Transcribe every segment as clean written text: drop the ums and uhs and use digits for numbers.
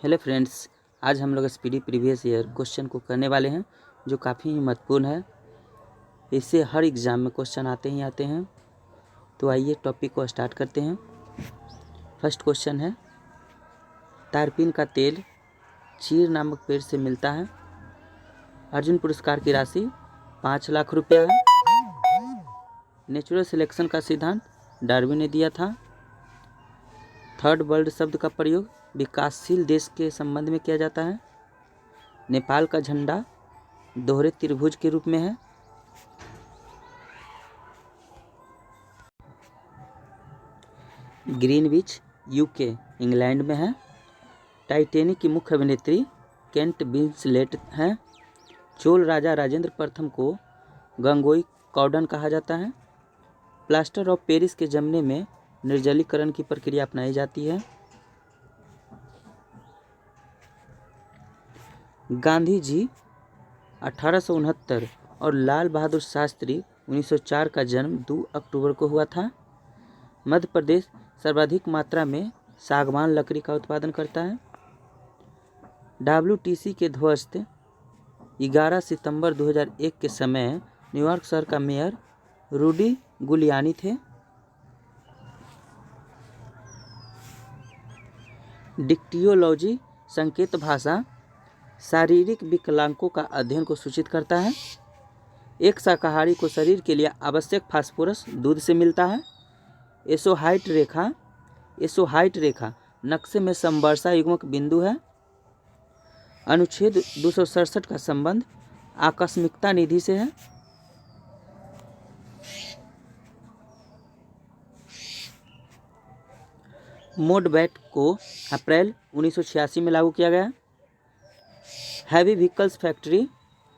Hello friends, आज हम लोग स्पीडी प्रीवियस ईयर क्वेश्चन को करने वाले हैं जो काफ़ी महत्वपूर्ण है। इससे हर एग्ज़ाम में क्वेश्चन आते ही आते हैं। तो आइए टॉपिक को स्टार्ट करते हैं। फर्स्ट क्वेश्चन है, तारपीन का तेल चीर नामक पेड़ से मिलता है। अर्जुन पुरस्कार की राशि 5 लाख रुपया है। नेचुरल सिलेक्शन का सिद्धांत डार्विन ने दिया था। थर्ड वर्ल्ड शब्द का प्रयोग विकासशील देश के संबंध में किया जाता है। नेपाल का झंडा दोहरे त्रिभुज के रूप में है। ग्रीनविच यूके इंग्लैंड में है। टाइटैनिक की मुख्य अभिनेत्री केंट विंसलेट हैं। चोल राजा राजेंद्र प्रथम को गंगोई कॉर्डन कहा जाता है। प्लास्टर ऑफ पेरिस के जमने में निर्जलीकरण की प्रक्रिया अपनाई जाती है। गांधी जी 1869 और लाल बहादुर शास्त्री 1904 का जन्म 2 अक्टूबर को हुआ था। मध्य प्रदेश सर्वाधिक मात्रा में सागवान लकड़ी का उत्पादन करता है। WTC के ध्वस्त 11 सितंबर 2001 के समय न्यूयॉर्क शहर का मेयर रूडी गुलियानी थे। डिक्टियोलॉजी संकेत भाषा शारीरिक विकलांगों का अध्ययन को सूचित करता है। एक शाकाहारी को शरीर के लिए आवश्यक फास्फोरस दूध से मिलता है। एसोहाइट रेखा नक्शे में समवर्षा युग्मक बिंदु है। अनुच्छेद 267 का संबंध आकस्मिकता निधि से है। मोडबैट को अप्रैल 1986 में लागू किया गया। हैवी व्हीकल्स फैक्ट्री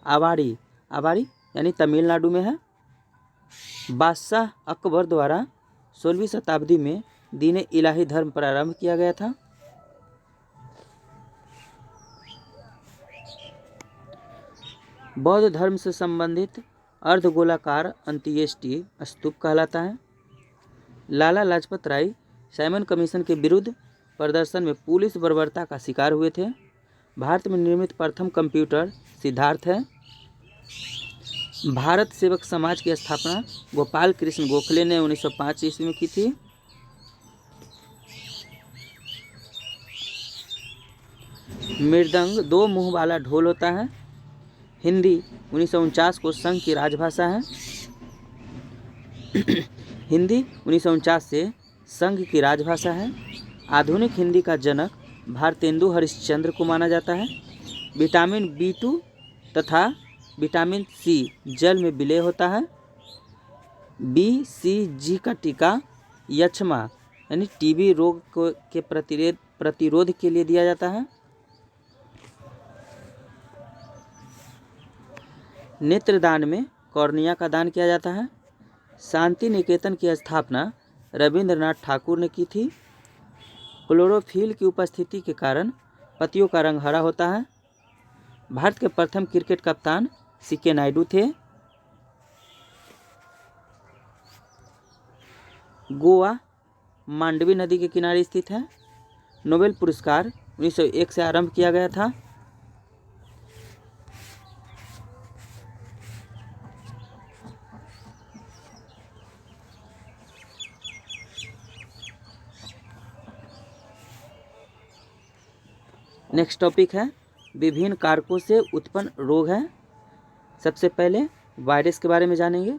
आवाड़ी यानी तमिलनाडु में है। बादशाह अकबर द्वारा 16वीं शताब्दी में दीन इलाही धर्म प्रारंभ किया गया था। बौद्ध धर्म से संबंधित अर्धगोलाकार अंत्येष्टि स्तूप कहलाता है। लाला लाजपत राय साइमन कमीशन के विरुद्ध प्रदर्शन में पुलिस बर्बरता का शिकार हुए थे। भारत में निर्मित प्रथम कंप्यूटर सिद्धार्थ है। भारत सेवक समाज की स्थापना गोपाल कृष्ण गोखले ने 1905 ईस्वी में की थी। मृदंग 2 मुंह वाला ढोल होता है। हिंदी 1949 को संघ की राजभाषा है। हिंदी 1949 से संघ की राजभाषा है। आधुनिक हिंदी का जनक भारतेंदु हरिश्चंद्र को माना जाता है। विटामिन B2 तथा विटामिन C जल में विलय होता है। BCG का टीका यक्ष्मा यानी TB रोग के प्रतिरोध के लिए दिया जाता है। नेत्रदान में कॉर्निया का दान किया जाता है। शांति निकेतन की स्थापना रविंद्रनाथ ठाकुर ने की थी। क्लोरोफिल की उपस्थिति के कारण पत्तियों का रंग हरा होता है। भारत के प्रथम क्रिकेट कप्तान CK नायडू थे। गोवा मांडवी नदी के किनारे स्थित है। नोबेल पुरस्कार 1901 से आरंभ किया गया था। नेक्स्ट टॉपिक है, विभिन्न कारकों से उत्पन्न रोग है। सबसे पहले वायरस के बारे में जानेंगे।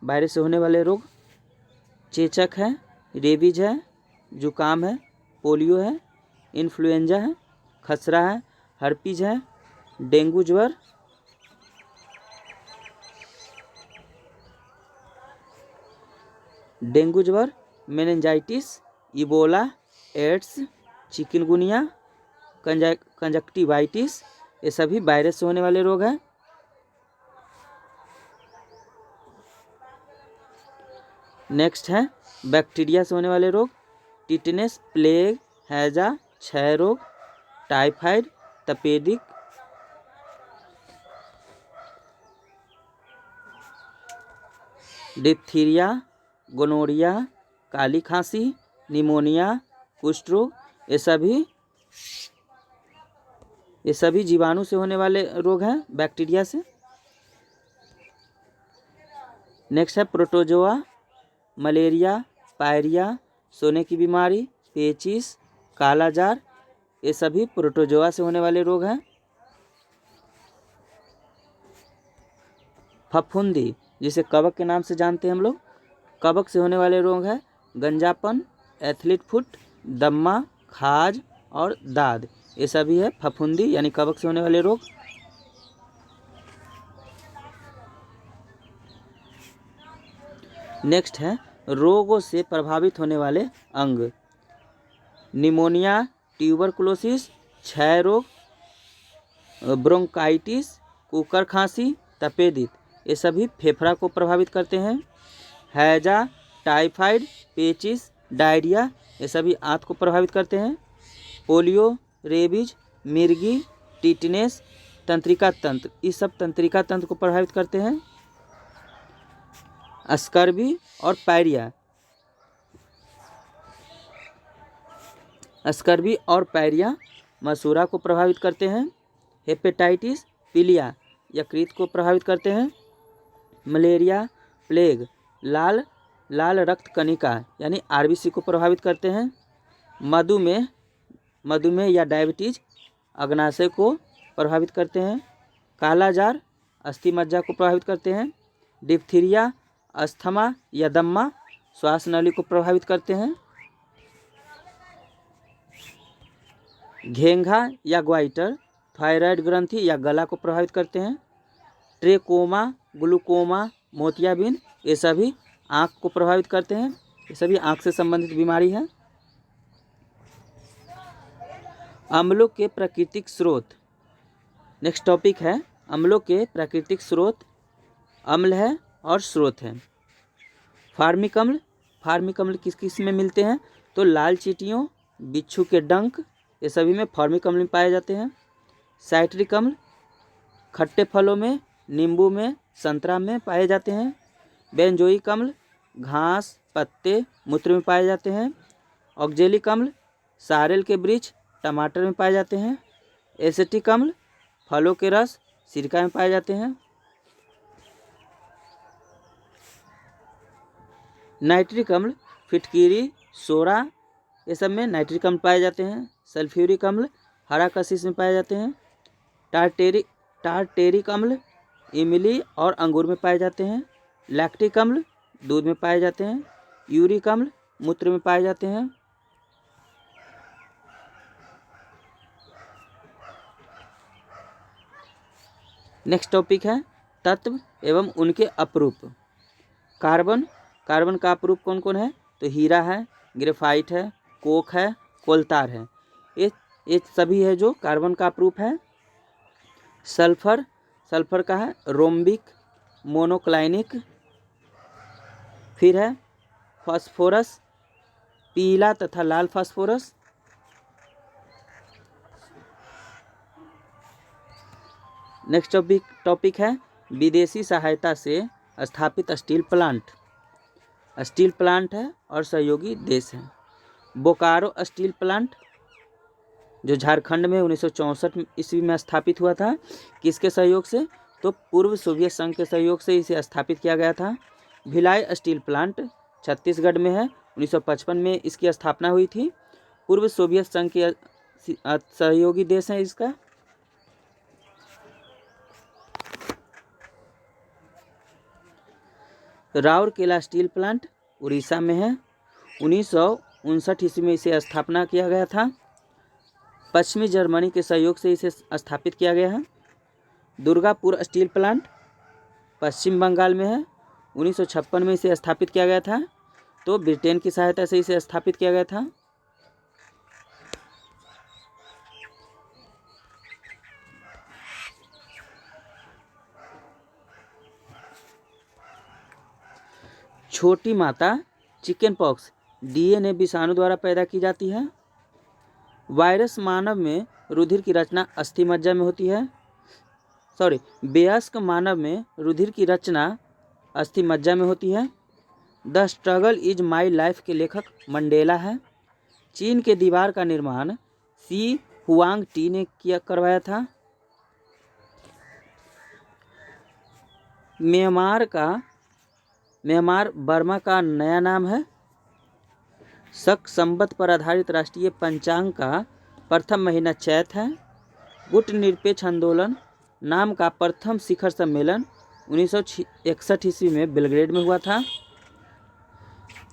वायरस से होने वाले रोग चेचक है, रेबीज है, जुकाम है, पोलियो है, इन्फ्लुएंजा है, खसरा है, हर्पीज है, डेंगू ज्वर, meningitis, Ebola, AIDS, chikungunya, conjunctivitis, ये सभी वायरस से होने वाले रोग हैं। नेक्स्ट है बैक्टीरिया से होने वाले रोग, टिटनेस, प्लेग, हैजा, क्षय रोग, टाइफाइड, तपेदिक, डिप्थीरिया, गोनोरिया, काली खांसी, निमोनिया, कुष्ठ रोग, ये सभी ये सभी जीवाणु से होने वाले रोग हैं, बैक्टीरिया से। नेक्स्ट है प्रोटोजोआ, मलेरिया, पायरिया, सोने की बीमारी, पेचिस, कालाजार, ये सभी प्रोटोजोआ से होने वाले रोग हैं। फफूंदी, जिसे कवक के नाम से जानते हैं हम लोग, कवक से होने वाले रोग हैं गंजापन, एथलीट फुट, दम्मा, खाज और दाद, ये सभी है फफूंदी यानी कवक से होने वाले रोग। नेक्स्ट है रोगों से प्रभावित होने वाले अंग। निमोनिया, ट्यूबरकुलोसिस, क्षय रोग, ब्रोंकाइटिस, कुकर खांसी, तपेदिक, ये सभी फेफड़ा को प्रभावित करते हैं। हैजा, टाइफाइड, पेचिस, डायरिया, ये सभी आंत को प्रभावित करते हैं। पोलियो, रेबीज, मिर्गी, टिटनेस, तंत्रिका तंत्र, ये सब तंत्रिका तंत्र को प्रभावित करते हैं। स्कर्वी और पायरिया, स्कर्वी और पायरिया मसूड़ा को प्रभावित करते हैं। हेपेटाइटिस, पीलिया, यकृत को प्रभावित करते हैं। मलेरिया, प्लेग, लाल रक्त कणिका यानी आरबीसी को प्रभावित करते हैं। मधुमेह या डायबिटीज अग्नाशय को प्रभावित करते हैं। कालाजार अस्थि मज्जा को प्रभावित करते हैं। डिप्थीरिया, अस्थमा या दम्मा श्वास नली को प्रभावित करते हैं। घेंघा या ग्वाइटर थायराइड ग्रंथि या गला को प्रभावित करते हैं। ट्रेकोमा, ग्लूकोमा, मोतियाबिंद, ये सभी आँख को प्रभावित करते हैं। ये सभी आँख से संबंधित बीमारी है। अम्लों के प्राकृतिक स्रोत। नेक्स्ट टॉपिक है अम्लों के प्राकृतिक स्रोत। अम्ल है और स्रोत है। फार्मिक अम्ल किस किस में मिलते हैं? तो लाल चींटियों, बिच्छू के डंक, ये सभी में फार्मिक अम्ल पाए जाते हैं। साइट्रिक अम्ल खट्टे फलों में, नींबू में, संतरा में पाए जाते हैं। बेंजोइक अम्ल घास, पत्ते, मूत्र में पाए जाते हैं। ऑक्जेलिक अम्ल सारेल के वृक्ष, टमाटर में पाए जाते हैं। एसिटिक अम्ल फलों के रस, सिरका में पाए जाते हैं। नाइट्रिक अम्ल फिटकीरी, सोरा, ये सब में नाइट्रिक अम्ल पाए जाते हैं। सल्फ्यूरिक अम्ल हरा कशिश में पाए जाते हैं। टार्टेरिक अम्ल इमली और अंगूर में पाए जाते हैं। लैक्टिक अम्ल दूध में पाए जाते हैं। यूरिक अम्ल मूत्र में पाए जाते हैं। नेक्स्ट टॉपिक है तत्व एवं उनके अपरूप। कार्बन का अपरूप कौन कौन है? तो हीरा है, ग्रेफाइट है, कोक है, कोलतार है, ये सभी है जो कार्बन का अपरूप है। सल्फर का है रोम्बिक, मोनोक्लाइनिक। फिर है फास्फोरस, पीला तथा लाल फास्फोरस। नेक्स्ट टॉपिक है विदेशी सहायता से स्थापित स्टील प्लांट है और सहयोगी देश है। बोकारो स्टील प्लांट जो झारखंड में 1964 ईस्वी में स्थापित हुआ था, किसके सहयोग से? तो पूर्व सोवियत संघ के सहयोग से इसे स्थापित किया गया था। भिलाई स्टील प्लांट छत्तीसगढ़ में है, 1955 में इसकी स्थापना हुई थी। पूर्व सोवियत संघ के सहयोगी देश है इसका। राउरकेला स्टील प्लांट उड़ीसा में है, 1959 ईस्वी में इसे स्थापना किया गया था। पश्चिमी जर्मनी के सहयोग से इसे स्थापित किया गया है। दुर्गापुर स्टील प्लांट पश्चिम बंगाल में है, 1956 में इसे स्थापित किया गया था। तो ब्रिटेन की सहायता से इसे स्थापित किया गया था। छोटी माता चिकन पॉक्स डीएनए विषाणु द्वारा पैदा की जाती है। वायरस मानव में रुधिर की रचना अस्थि मज्जा में होती है। वयस्क मानव में रुधिर की रचना अस्थि मज्जा में होती है। The struggle is my life के लेखक मंडेला है। चीन के दीवार का निर्माण सी हुआंग टी ने किया करवाया था। म्यांमार बर्मा का नया नाम है। शक संवत पर आधारित राष्ट्रीय पंचांग का प्रथम महीना चैत है। गुटनिरपेक्ष आंदोलन नाम का प्रथम शिखर सम्मेलन 1961 ईस्वी में बेलग्रेड में हुआ था।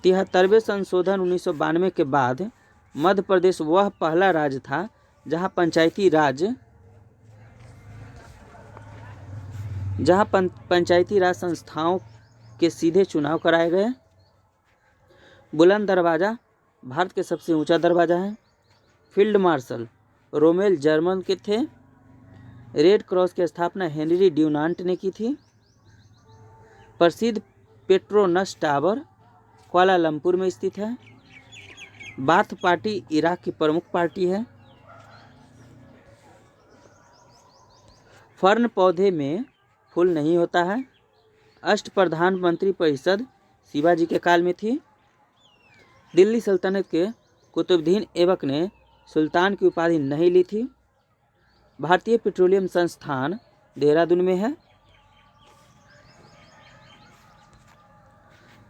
73वें संशोधन 1992 के बाद मध्य प्रदेश वह पहला राज्य था जहां पंचायती राज संस्थाओं के सीधे चुनाव कराए गए। बुलंद दरवाज़ा भारत के सबसे ऊंचा दरवाज़ा है। फील्ड मार्शल रोमेल जर्मन के थे। रेड क्रॉस की स्थापना हेनरी ड्यूनांट ने की थी। प्रसिद्ध पेट्रोनस टावर कुआलालंपुर में स्थित है। बाथ पार्टी इराक की प्रमुख पार्टी है। फर्न पौधे में फूल नहीं होता है। अष्टप्रधान मंत्री परिषद शिवाजी के काल में थी। दिल्ली सल्तनत के कुतुबुद्दीन ऐबक ने सुल्तान की उपाधि नहीं ली थी। भारतीय पेट्रोलियम संस्थान देहरादून में है।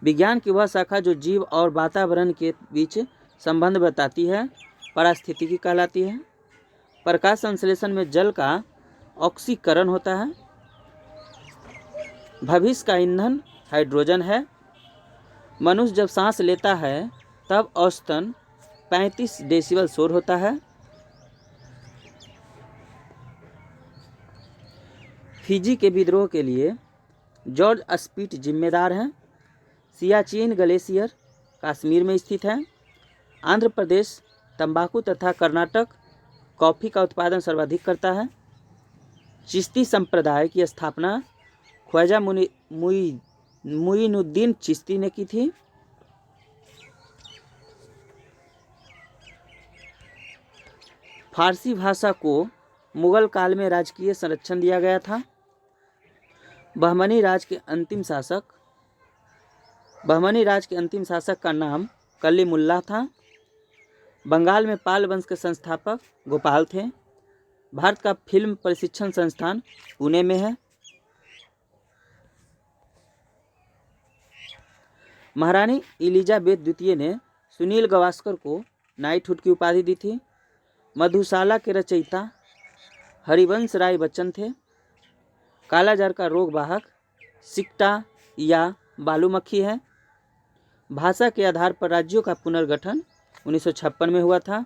विज्ञान की वह शाखा जो जीव और वातावरण के बीच संबंध बताती है पारिस्थितिकी कहलाती है। प्रकाश संश्लेषण में जल का ऑक्सीकरण होता है। भविष्य का ईंधन हाइड्रोजन है। मनुष्य जब सांस लेता है तब औसतन 35 डेसिबल शोर होता है। फिजी के विद्रोह के लिए जॉर्ज स्पीट जिम्मेदार हैं। सियाचिन ग्लेशियर कश्मीर में स्थित है। आंध्र प्रदेश तंबाकू तथा कर्नाटक कॉफ़ी का उत्पादन सर्वाधिक करता है। चिश्ती संप्रदाय की स्थापना ख्वाजा मुइनुद्दीन चिश्ती ने की थी। फारसी भाषा को मुगल काल में राजकीय संरक्षण दिया गया था। बहमनी राज के अंतिम शासक का नाम कलीमुल्लाह था। बंगाल में पाल वंश के संस्थापक गोपाल थे। भारत का फिल्म प्रशिक्षण संस्थान पुणे में है। महारानी एलिजाबेथ द्वितीय ने सुनील गावस्कर को नाइटहुड की उपाधि दी थी। मधुशाला के रचयिता हरिवंश राय बच्चन थे। कालाजार का रोग वाहक सिकटा या बालूमक्खी है। भाषा के आधार पर राज्यों का पुनर्गठन 1956 में हुआ था।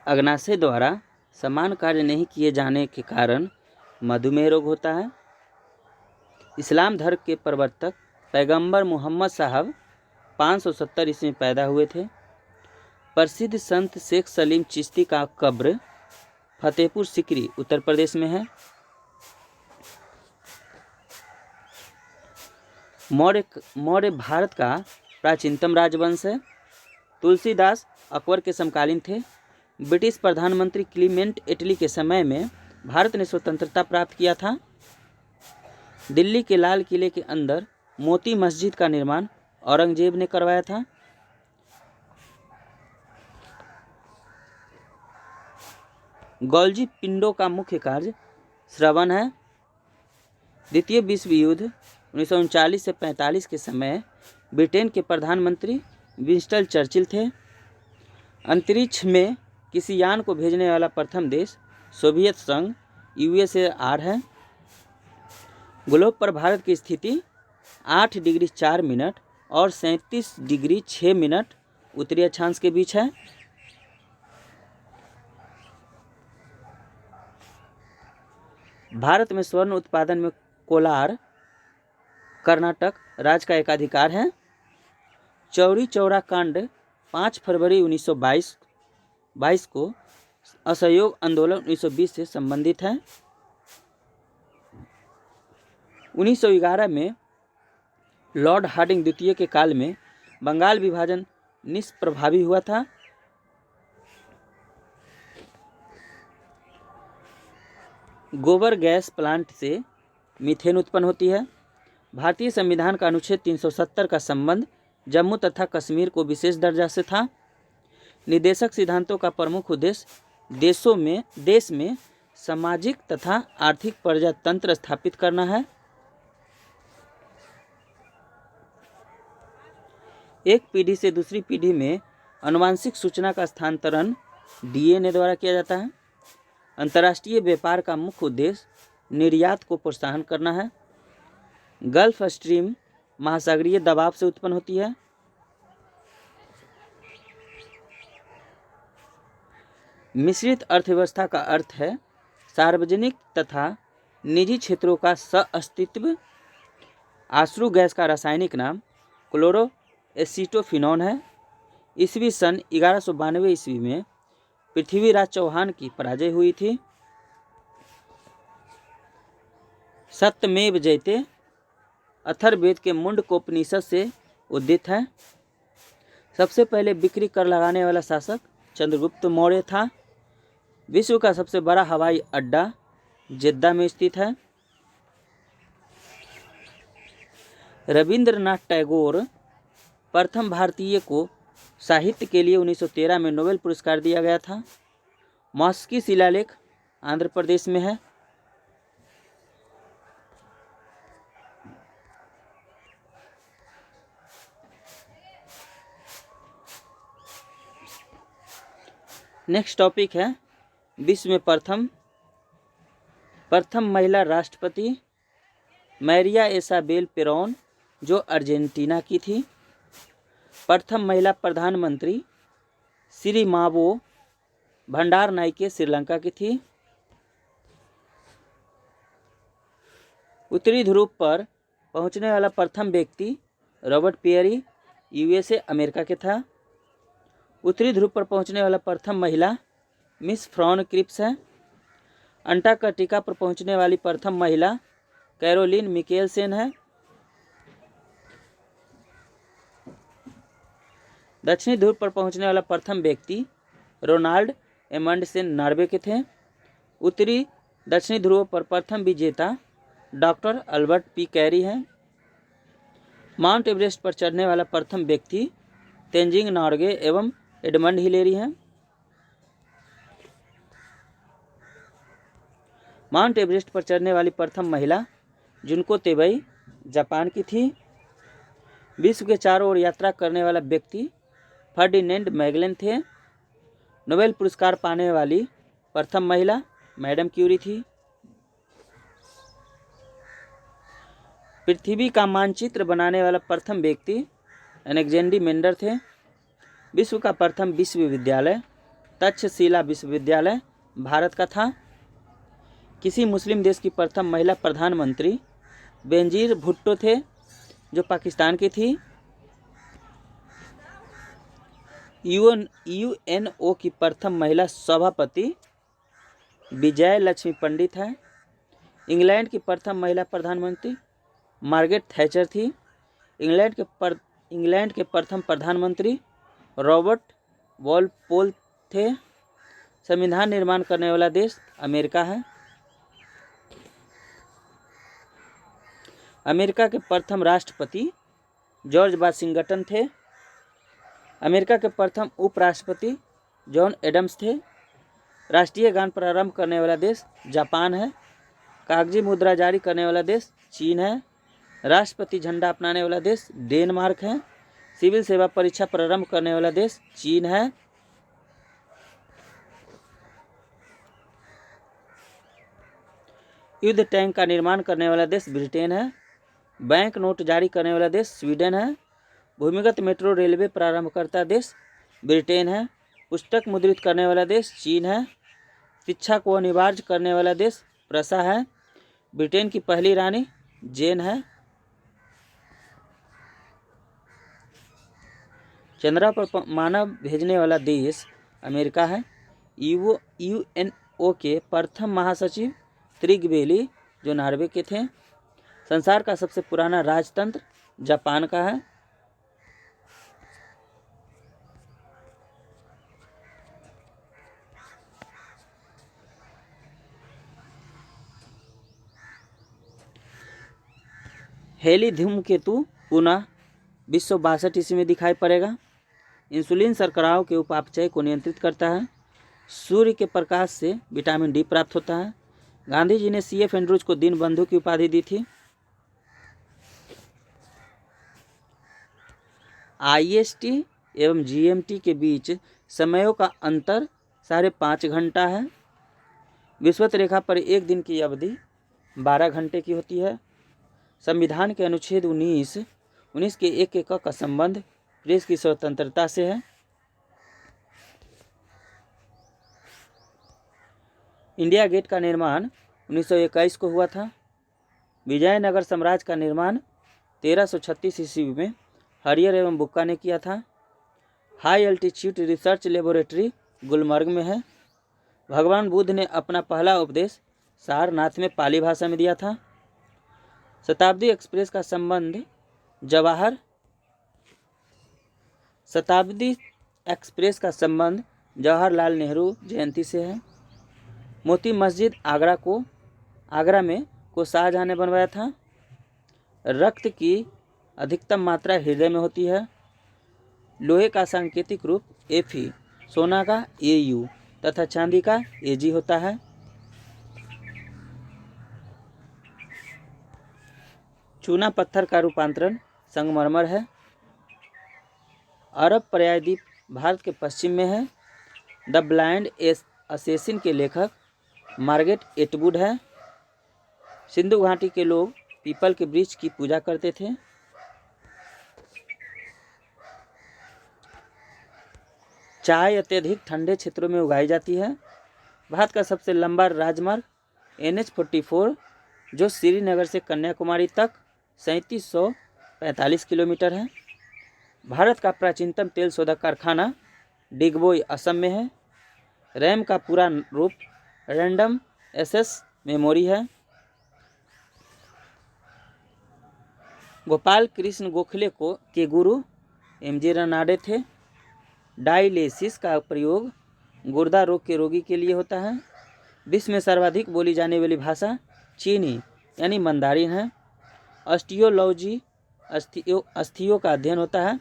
अग्नाशय द्वारा समान कार्य नहीं किए जाने के कारण मधुमेह रोग होता है। इस्लाम धर्म के प्रवर्तक पैगंबर मोहम्मद साहब 570 ईस्वी में पैदा हुए थे। प्रसिद्ध संत शेख सलीम चिश्ती का कब्र फतेहपुर सिकरी उत्तर प्रदेश में है। मौर्य भारत का प्राचीनतम राजवंश है। तुलसीदास अकबर के समकालीन थे। ब्रिटिश प्रधानमंत्री क्लीमेंट एटली के समय में भारत ने स्वतंत्रता प्राप्त किया था। दिल्ली के लाल किले के अंदर मोती मस्जिद का निर्माण औरंगजेब ने करवाया था। गॉल्जी पिंडों का मुख्य कार्य श्रवण है। द्वितीय विश्व युद्ध 1939 से 45 के समय ब्रिटेन के प्रधानमंत्री विंस्टन चर्चिल थे। अंतरिक्ष में किसी यान को भेजने वाला प्रथम देश सोवियत संघ USSR है। ग्लोब पर भारत की स्थिति 8 डिग्री 4 मिनट और 37 डिग्री 6 मिनट उत्तरी अक्षांश के बीच है। भारत में स्वर्ण उत्पादन में कोलार कर्नाटक राज्य का एकाधिकार है। चौरी चौरा कांड 5 फरवरी 1922 को असहयोग आंदोलन 1920 से संबंधित है। 1911 में लॉर्ड हार्डिंग द्वितीय के काल में बंगाल विभाजन निष्प्रभावी हुआ था। गोबर गैस प्लांट से मीथेन उत्पन्न होती है। भारतीय संविधान का अनुच्छेद 370 का संबंध जम्मू तथा कश्मीर को विशेष दर्जा से था। निर्देशक सिद्धांतों का प्रमुख उद्देश्य देश में सामाजिक तथा आर्थिक प्रजातंत्र स्थापित करना है। एक पीढ़ी से दूसरी पीढ़ी में आनुवंशिक सूचना का स्थानांतरण डीएनए द्वारा किया जाता है। अंतर्राष्ट्रीय व्यापार का मुख्य उद्देश्य निर्यात को प्रोत्साहन करना है। गल्फ स्ट्रीम महासागरीय दबाव से उत्पन्न होती है। मिश्रित अर्थव्यवस्था का अर्थ है सार्वजनिक तथा निजी क्षेत्रों का सह-अस्तित्व। आश्रु गैस का रासायनिक नाम क्लोरोएसिटोफिनॉन है। ईस्वी सन 1192 ईस्वी में पृथ्वीराज चौहान की पराजय हुई थी। सत्यमेव जयते अथर्ववेद के मुंडकोपनिषद से उद्धित है। सबसे पहले बिक्री कर लगाने वाला शासक चंद्रगुप्त मौर्य था। विश्व का सबसे बड़ा हवाई अड्डा जेद्दा में स्थित है। रविंद्रनाथ टैगोर प्रथम भारतीय को साहित्य के लिए 1913 में नोबेल पुरस्कार दिया गया था। मॉस्की शिलालेख आंध्र प्रदेश में है। नेक्स्ट टॉपिक है विश्व में प्रथम महिला राष्ट्रपति मैरिया इसाबेल पेरोन जो अर्जेंटीना की थी। प्रथम महिला प्रधानमंत्री सिरिमावो भंडारनाइके श्रीलंका की थी। उत्तरी ध्रुव पर पहुंचने वाला प्रथम व्यक्ति रॉबर्ट पेरी यूएसए अमेरिका के था। उत्तरी ध्रुव पर पहुंचने वाला प्रथम महिला मिस फ्रॉन क्रिप्स है। अंटार्कटिका पर पहुंचने वाली प्रथम महिला कैरोलिन मिकेलसेन है। दक्षिणी ध्रुव पर पहुंचने वाला प्रथम व्यक्ति रोनाल्ड एमंडसेन नॉर्वे के थे। उत्तरी दक्षिणी ध्रुव पर प्रथम विजेता डॉक्टर अल्बर्ट पी कैरी हैं। माउंट एवरेस्ट पर चढ़ने वाला प्रथम व्यक्ति तेंजिंग नॉर्गे एवं एडमंड हिलेरी हैं। माउंट एवरेस्ट पर चढ़ने वाली प्रथम महिला जुनको तेबई जापान की थी। विश्व के चारों ओर यात्रा करने वाला व्यक्ति फर्डिनेंड मैगेलन थे। नोबेल पुरस्कार पाने वाली प्रथम महिला मैडम क्यूरी थी। पृथ्वी का मानचित्र बनाने वाला प्रथम व्यक्ति एलेक्जेंडर मेंडर थे। विश्व का प्रथम विश्वविद्यालय तक्षशिला विश्वविद्यालय भारत का था। किसी मुस्लिम देश की प्रथम महिला प्रधानमंत्री बेनजीर भुट्टो थे जो पाकिस्तान की थी। यूएनओ की प्रथम महिला सभापति विजय लक्ष्मी पंडित हैं। इंग्लैंड की प्रथम महिला प्रधानमंत्री मार्गरेट थैचर थी। इंग्लैंड के प्रथम प्रधानमंत्री रॉबर्ट वॉलपोल थे। संविधान निर्माण करने वाला देश अमेरिका है। अमेरिका के प्रथम राष्ट्रपति जॉर्ज वाशिंगटन थे। अमेरिका के प्रथम उपराष्ट्रपति जॉन एडम्स थे। राष्ट्रीय गान प्रारंभ करने वाला देश जापान है। कागजी मुद्रा जारी करने वाला देश चीन है। राष्ट्रपति झंडा अपनाने वाला देश डेनमार्क है। सिविल सेवा परीक्षा प्रारंभ करने वाला देश चीन है। युद्ध टैंक का निर्माण करने वाला देश ब्रिटेन है। बैंक नोट जारी करने वाला देश स्वीडन है। भूमिगत मेट्रो रेलवे प्रारंभ करता देश ब्रिटेन है। पुस्तक मुद्रित करने वाला देश चीन है। शिक्षा को अनिवार्य करने वाला देश प्रसा है। ब्रिटेन की पहली रानी जेन है। चंद्रमा पर मानव भेजने वाला देश अमेरिका है। यूएनओ के प्रथम महासचिव त्रिगवेली जो नॉर्वे के थे। संसार का सबसे पुराना राजतंत्र जापान का है। हेली धूमकेतु पुनः 1962 ईस्वी में दिखाई पड़ेगा। इंसुलिन शर्कराओं के उपापचय को नियंत्रित करता है। सूर्य के प्रकाश से विटामिन डी प्राप्त होता है। गांधी जी ने CF एंड्रूज को दीनबंधु की उपाधि दी थी। IST एवं GMT के बीच समयों का अंतर 5.5 घंटा है। विषुवत रेखा पर एक दिन की अवधि 12 घंटे की होती है। संविधान के अनुच्छेद 19 के 1 का संबंध प्रेस की स्वतंत्रता से है। इंडिया गेट का निर्माण 1921 को हुआ था। विजयनगर साम्राज्य का निर्माण 1336 ईस्वी में हरियर एवं बुक्का ने किया था। High altitude research laboratory Gulmarg में है। भगवान बुद्ध ने अपना पहला उपदेश सारनाथ में पाली भाषा में दिया था। शताब्दी एक्सप्रेस का संबंध जवाहरलाल नेहरू जयंती से है। मोती मस्जिद आगरा में शाहजहां ने बनवाया था। रक्त की अधिकतम मात्रा हृदय में होती है। लोहे का सांकेतिक रूप Fe, सोना का Au तथा चांदी का Ag होता है। चूना पत्थर का रूपांतरण संगमरमर है। अरब पर्यायद्वीप भारत के पश्चिम में है। द ब्लाइंड असैसिन के लेखक मार्गरेट एटवुड है। सिंधु घाटी के लोग पीपल के वृक्ष की पूजा करते थे। चाय अत्यधिक ठंडे क्षेत्रों में उगाई जाती है। भारत का सबसे लंबा राजमार्ग NH-44 जो श्रीनगर से कन्याकुमारी तक 3745 किलोमीटर है। भारत का प्राचीनतम तेल शोधक कारखाना डिगबोई असम में है। रैम का पूरा रूप रैंडम एक्सेस मेमोरी है। गोपाल कृष्ण गोखले के गुरु MG रनाडे थे। डायलिसिस का प्रयोग गुर्दा रोग के रोगी के लिए होता है। विश्व में सर्वाधिक बोली जाने वाली भाषा चीनी यानी मंदारिन है। ऑस्टियोलॉजी अस्थियों का अध्ययन होता है।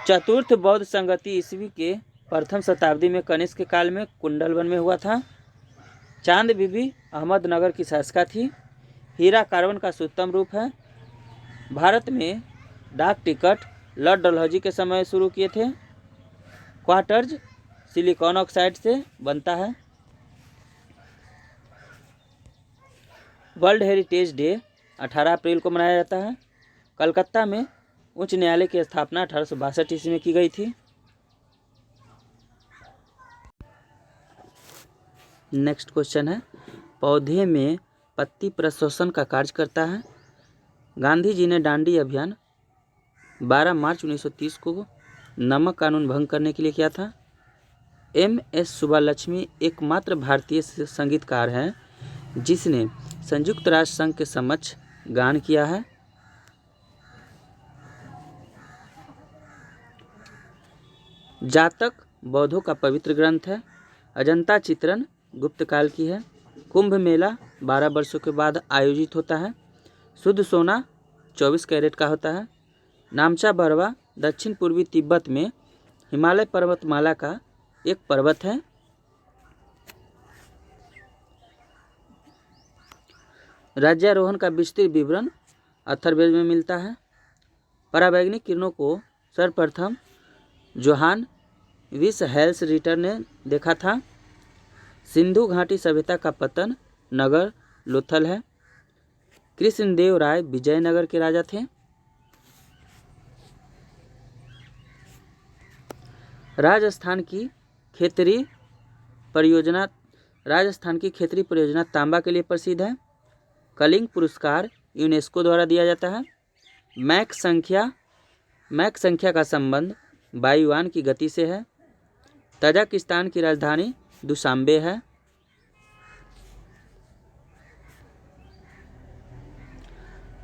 चतुर्थ बौद्ध संगति ईस्वी के प्रथम शताब्दी में कनिष्क के काल में कुंडलवन में हुआ था। चांद बीबी अहमदनगर की शासका थी। हीरा कार्बन का शुद्धतम रूप है। भारत में डाक टिकट लॉर्ड डलहौजी के समय शुरू किए थे। क्वार्टर्ज सिलिकॉन ऑक्साइड से बनता है। वर्ल्ड हेरिटेज डे 18 अप्रैल को मनाया जाता है। कलकत्ता में उच्च न्यायालय की स्थापना 1862 ईस्वी में की गई थी। नेक्स्ट क्वेश्चन है, पौधे में पत्ती प्रशोषण का कार्य करता है। गांधी जी ने दांडी अभियान 12 मार्च 1930 को नमक कानून भंग करने के लिए किया था। MS सुब्बालक्ष्मी एकमात्र भारतीय संगीतकार हैं जिसने संयुक्त राष्ट्र संघ के समक्ष गान किया है। जातक बौद्धों का पवित्र ग्रंथ है। अजंता चित्रण गुप्त काल की है। कुंभ मेला 12 वर्षों के बाद आयोजित होता है। शुद्ध सोना 24 कैरेट का होता है। नामचा बरवा दक्षिण पूर्वी तिब्बत में हिमालय पर्वतमाला का एक पर्वत है। राज्यारोहण का विस्तृत विवरण अथर्ववेद में मिलता है। परावैंगनिक किरणों को सर्वप्रथम जोहान विसहेल्स रिटर ने देखा था। सिंधु घाटी सभ्यता का पतन नगर लोथल है। कृष्णदेव राय विजयनगर के राजा थे। राजस्थान की खेतरी परियोजना तांबा के लिए प्रसिद्ध है। कलिंग पुरस्कार यूनेस्को द्वारा दिया जाता है। मैक संख्या का संबंध वायुयान की गति से है। तजाकिस्तान की राजधानी दुशांबे है।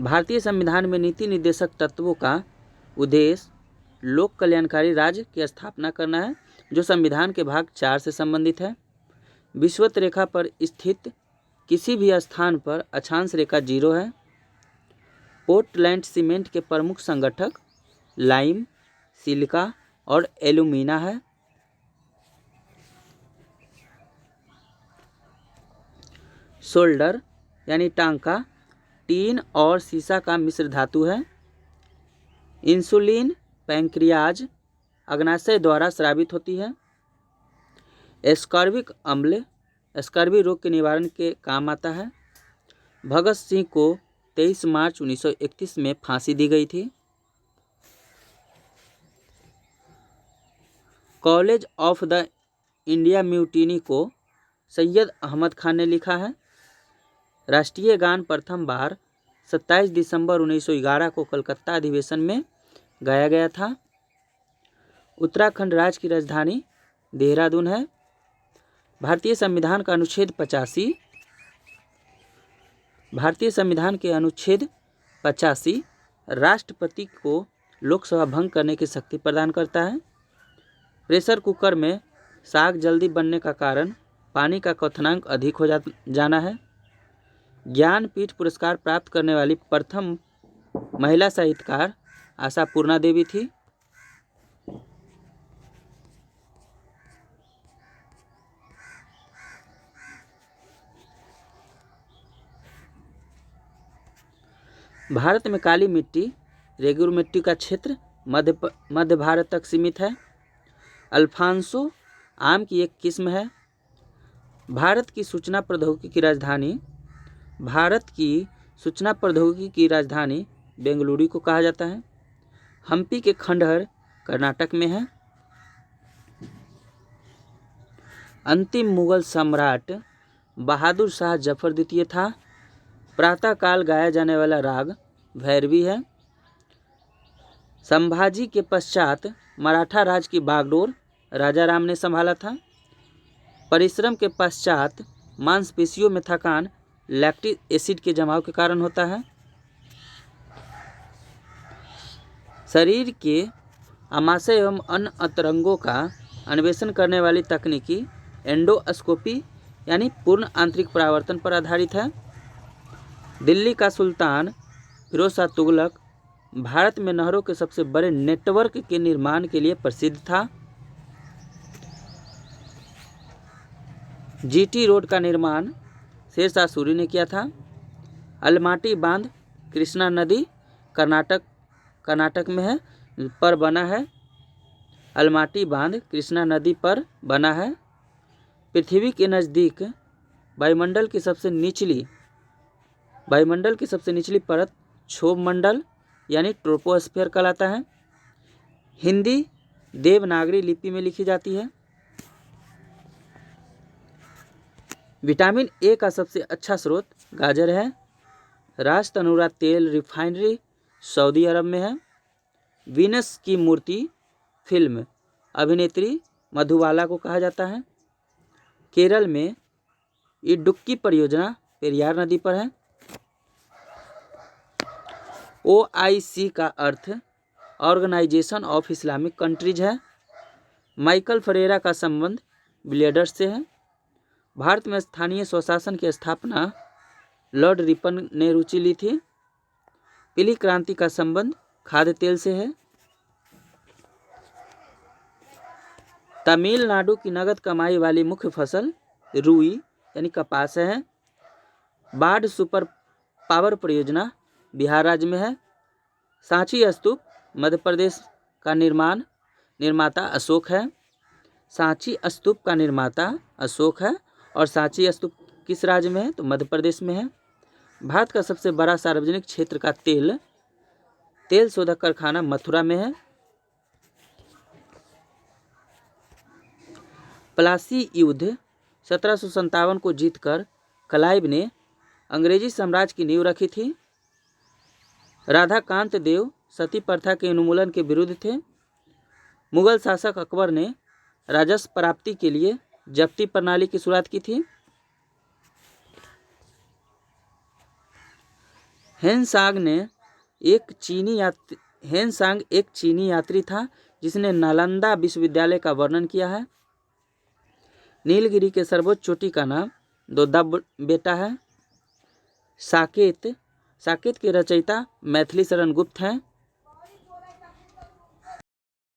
भारतीय संविधान में नीति निर्देशक तत्वों का उद्देश्य लोक कल्याणकारी राज्य की स्थापना करना है जो संविधान के भाग 4 से संबंधित है। विषुवत रेखा पर स्थित किसी भी स्थान पर अक्षांश रेखा 0 है। पोर्टलैंड सीमेंट के प्रमुख संगठक लाइम, सिलिका और एल्यूमिना है। सोल्डर यानी टांका टीन और सीसा का मिश्र धातु है। इंसुलिन पैंक्रियाज अग्नाशय द्वारा स्रावित होती है। एस्कॉर्बिक अम्ल स्कर्वी रोग के निवारण के काम आता है। भगत सिंह को 23 मार्च 1931 में फांसी दी गई थी। College of the India mutiny को सैयद अहमद खान ने लिखा है। राष्ट्रीय गान प्रथम बार 27 दिसंबर 1911 को कलकत्ता अधिवेशन में गाया गया था। उत्तराखंड राज्य की राजधानी देहरादून है। भारतीय संविधान का अनुच्छेद 85 भारतीय संविधान के अनुच्छेद 85 राष्ट्रपति को लोकसभा भंग करने की शक्ति प्रदान करता है। प्रेशर कुकर में साग जल्दी बनने का कारण पानी का क्वथनांक अधिक हो जाना है। ज्ञानपीठ पुरस्कार प्राप्त करने वाली प्रथम महिला साहित्यकार आशापूर्णा देवी थी। भारत में काली मिट्टी रेगुर मिट्टी का क्षेत्र मध्य भारत तक सीमित है। अल्फांसो आम की एक किस्म है। भारत की सूचना प्रौद्योगिकी की राजधानी बेंगलुरु को कहा जाता है। हम्पी के खंडहर कर्नाटक में है। अंतिम मुगल सम्राट बहादुर शाह जफर द्वितीय था। प्रातःकाल गाया जाने वाला राग भैरवी है। संभाजी के पश्चात मराठा राज की बागडोर राजा राम ने संभाला था। परिश्रम के पश्चात मांसपेशियों में थकान लैक्टिक एसिड के जमाव के कारण होता है। शरीर के आमाशय एवं अन्य अंतरंगों का अन्वेषण करने वाली तकनीकी एंडोस्कोपी यानी पूर्ण आंतरिक परावर्तन पर आधारित है। दिल्ली का सुल्तान फिरोज शाह तुगलक भारत में नहरों के सबसे बड़े नेटवर्क के निर्माण के लिए प्रसिद्ध था। जीटी रोड का निर्माण शेरशाह सूरी ने किया था। अलमाटी बांध कृष्णा नदी कर्नाटक में है पर बना है। अलमाटी बांध कृष्णा नदी पर बना है। पृथ्वी के नज़दीक वायुमंडल की सबसे निचली परत क्षोभ मंडल यानी ट्रोपोस्फीयर कहलाता है। हिंदी देवनागरी लिपि में लिखी जाती है। विटामिन ए का सबसे अच्छा स्रोत गाजर है। राज तनूरा तेल रिफाइनरी सऊदी अरब में है। वीनस की मूर्ति फिल्म अभिनेत्री मधुबाला को कहा जाता है। केरल में इडुक्की परियोजना पेरियार नदी पर है। OIC का अर्थ ऑर्गेनाइजेशन ऑफ इस्लामिक कंट्रीज है। माइकल फरेरा का संबंध बिलियर्ड्स से है। भारत में स्थानीय स्वशासन की स्थापना लॉर्ड रिपन ने रुचि ली थी। पीली क्रांति का संबंध खाद्य तेल से है। तमिलनाडु की नगद कमाई वाली मुख्य फसल रुई यानी कपास है। बाढ़ सुपर पावर परियोजना बिहार राज्य में है। सांची स्तूप मध्य प्रदेश का निर्माता अशोक है। सांची स्तूप का निर्माता अशोक है और सांची स्तूप किस राज्य में है तो मध्य प्रदेश में है। भारत का सबसे बड़ा सार्वजनिक क्षेत्र का तेल शोधक कारखाना मथुरा में है। प्लासी युद्ध 1757 को जीतकर क्लाइव ने अंग्रेजी साम्राज्य की नींव रखी थी। राधाकांत देव सती प्रथा के उन्मूलन के विरुद्ध थे। मुगल शासक अकबर ने राजस्व प्राप्ति के लिए जब्ती प्रणाली की शुरुआत की थी। हेनसांग एक चीनी यात्री था जिसने नालंदा विश्वविद्यालय का वर्णन किया है। नीलगिरी के सर्वोच्च चोटी का नाम दोद्दा बेटा है। साकेत साकेत के रचयिता मैथिली शरण गुप्त हैं।